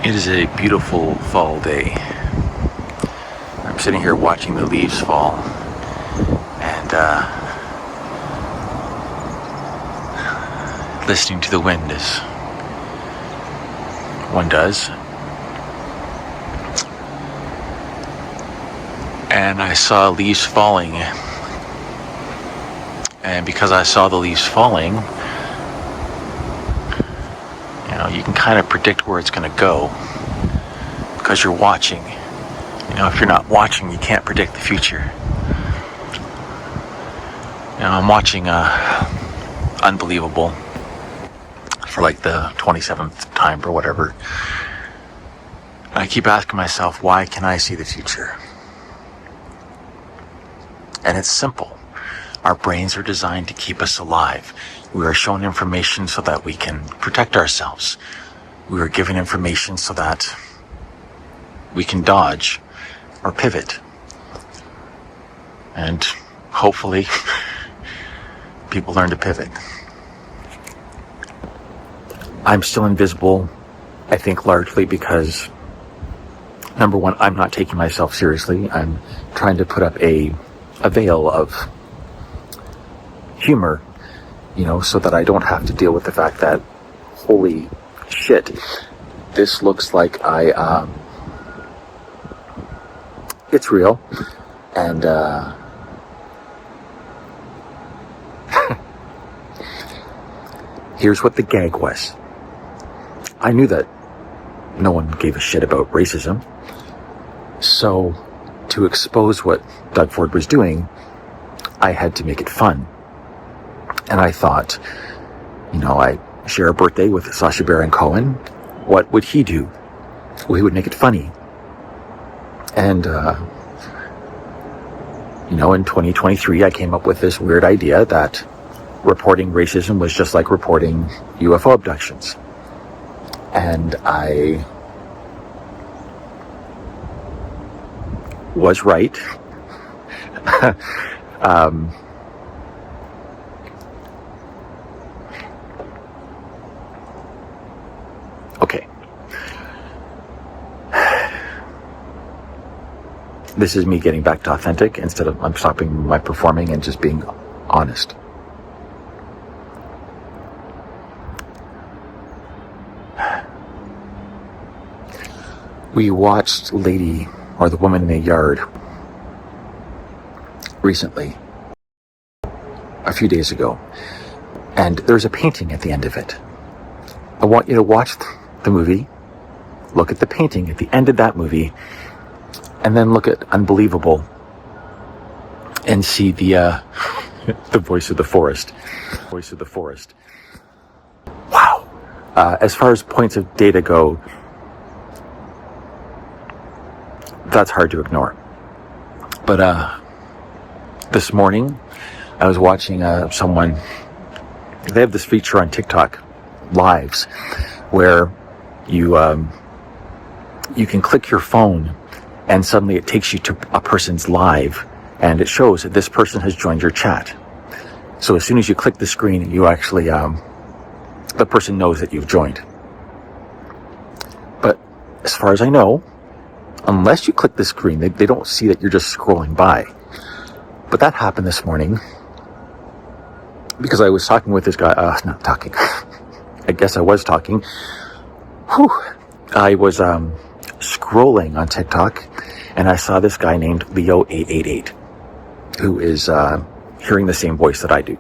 It is a beautiful fall day. I'm sitting here watching the leaves fall and listening to the wind as one does. And I saw leaves falling. And because I saw the leaves falling, you can kind of predict where it's going to go because you're watching. If you're not watching, you can't predict the future. I'm watching Unbelievable for like the 27th time or whatever. I keep asking myself, why can I see the future? And it's simple. Our brains are designed to keep us alive. We are shown information so that we can protect ourselves. We are given information so that we can dodge or pivot. And hopefully, people learn to pivot. I'm still invisible, I think largely because, number one, I'm not taking myself seriously. I'm trying to put up a veil of humor, so that I don't have to deal with the fact that, holy shit, this looks like it's real. And, here's what the gag was. I knew that no one gave a shit about racism. So, to expose what Doug Ford was doing, I had to make it fun. And I thought, I share a birthday with Sacha Baron Cohen. What would he do? Well, he would make it funny. And, in 2023, I came up with this weird idea that reporting racism was just like reporting UFO abductions. And I was right. Okay. This is me getting back to authentic instead of I'm stopping my performing and just being honest. We watched Lady, or the Woman in the Yard, recently, a few days ago, and there's a painting at the end of it. I want you to watch the movie, look at the painting at the end of that movie, and then look at Unbelievable and see the voice of the forest. Voice of the forest. Wow. As far as points of data go, that's hard to ignore. But this morning, I was watching someone. They have this feature on TikTok, Lives, where you can click your phone, and suddenly it takes you to a person's live, and it shows that this person has joined your chat. So as soon as you click the screen, you actually the person knows that you've joined. But as far as I know, unless you click the screen, they don't see that you're just scrolling by. But that happened this morning because I was talking with this guy. Not talking. I guess I was talking. Whew. I was scrolling on TikTok, and I saw this guy named Leo888, who is hearing the same voice that I do.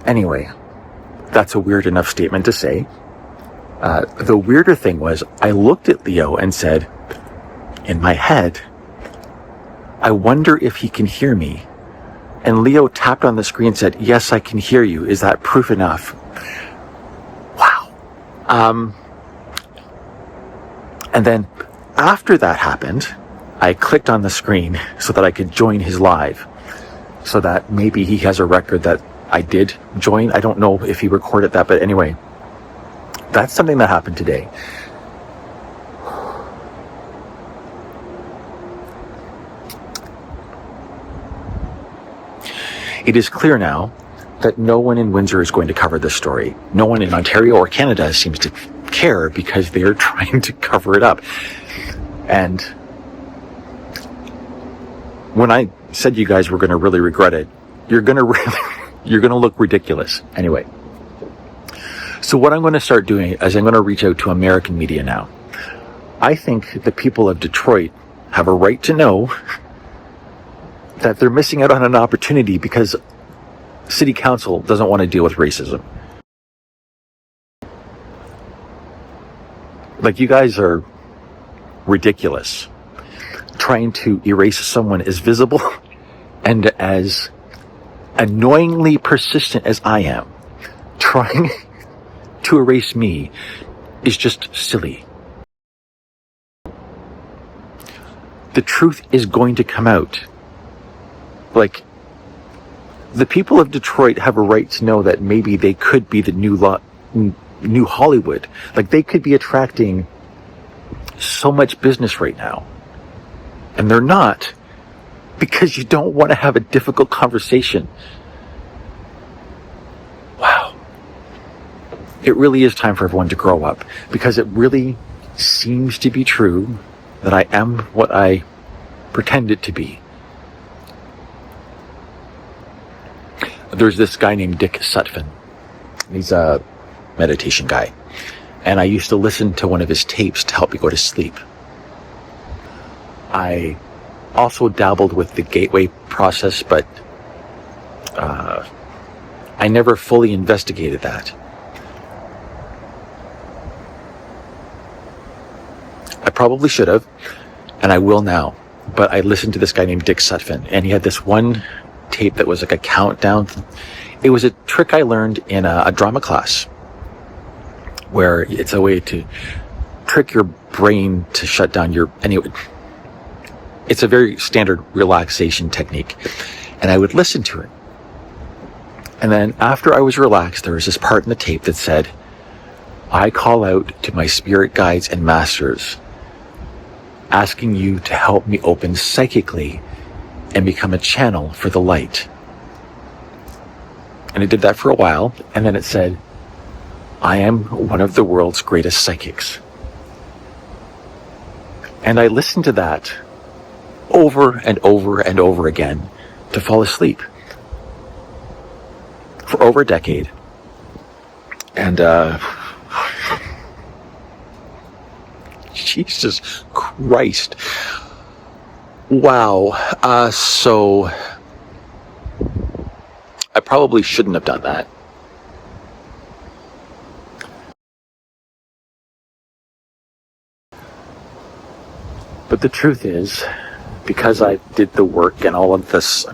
Anyway, that's a weird enough statement to say. The weirder thing was, I looked at Leo and said, in my head, I wonder if he can hear me. And Leo tapped on the screen and said, yes, I can hear you. Is that proof enough? Wow. And then after that happened, I clicked on the screen so that I could join his live, so that maybe he has a record that I did join. I don't know if he recorded that, but anyway, that's something that happened today. It is clear now that no one in Windsor is going to cover this story. No one in Ontario or Canada seems to care because they're trying to cover it up. And when I said you guys were going to really regret it, you're going to look ridiculous. Anyway, so what I'm going to start doing is I'm going to reach out to American media now. I think the people of Detroit have a right to know that they're missing out on an opportunity because City Council doesn't want to deal with racism. Like, you guys are ridiculous. Trying to erase someone as visible and as annoyingly persistent as I am, trying to erase me is just silly. The truth is going to come out. Like, the people of Detroit have a right to know that maybe they could be the new Hollywood. Like, they could be attracting so much business right now. And they're not, because you don't want to have a difficult conversation. Wow. It really is time for everyone to grow up, because it really seems to be true that I am what I pretend to be. There's this guy named Dick Sutphin. He's a meditation guy. And I used to listen to one of his tapes to help me go to sleep. I also dabbled with the gateway process, but I never fully investigated that. I probably should have, and I will now. But I listened to this guy named Dick Sutphin, and he had this one tape that was like a countdown. It was a trick I learned in a drama class, where it's a way to trick your brain to shut down your... Anyway, it's a very standard relaxation technique. And I would listen to it. And then after I was relaxed, there was this part in the tape that said, I call out to my spirit guides and masters, asking you to help me open psychically and become a channel for the light. And it did that for a while, and then it said, I am one of the world's greatest psychics. And I listened to that over and over and over again to fall asleep for over a decade. And Jesus Christ. Wow. So I probably shouldn't have done that. But the truth is, because I did the work and all of this,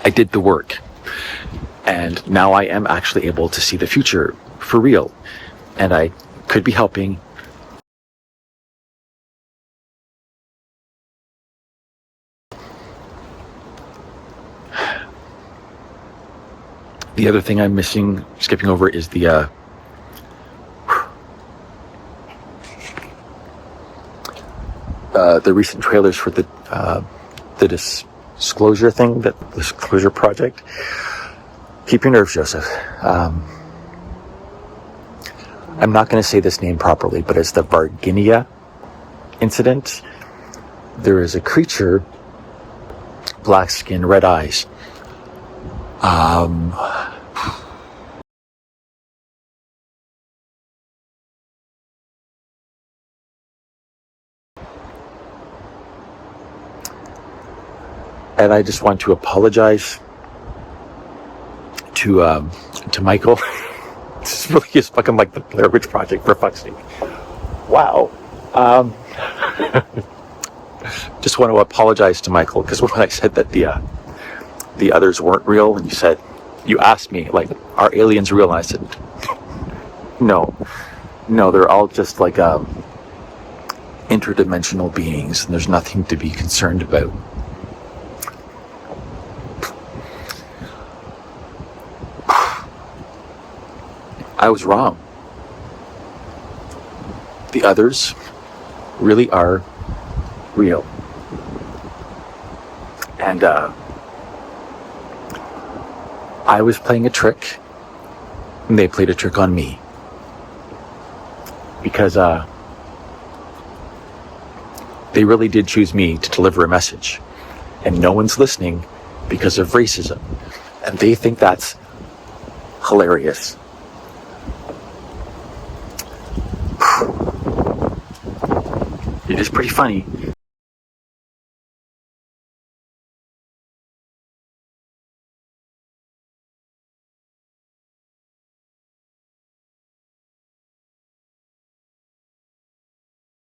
I did the work. And now I am actually able to see the future for real. And I could be helping. The other thing I'm skipping over, is the recent trailers for the disclosure thing, the disclosure project. Keep your nerves, Joseph. I'm not going to say this name properly, but it's the Varginha incident. There is a creature, black skin, red eyes. And I just want to apologize to Michael. This really is fucking like the Blair Witch Project, for fuck's sake. Wow. Just want to apologize to Michael, because when I said that the others weren't real, and you asked me, like, are aliens real? And I said, no, they're all just like interdimensional beings, and there's nothing to be concerned about. I was wrong. The others really are real. And I was playing a trick, and they played a trick on me. Because they really did choose me to deliver a message. And no one's listening because of racism. And they think that's hilarious. It is pretty funny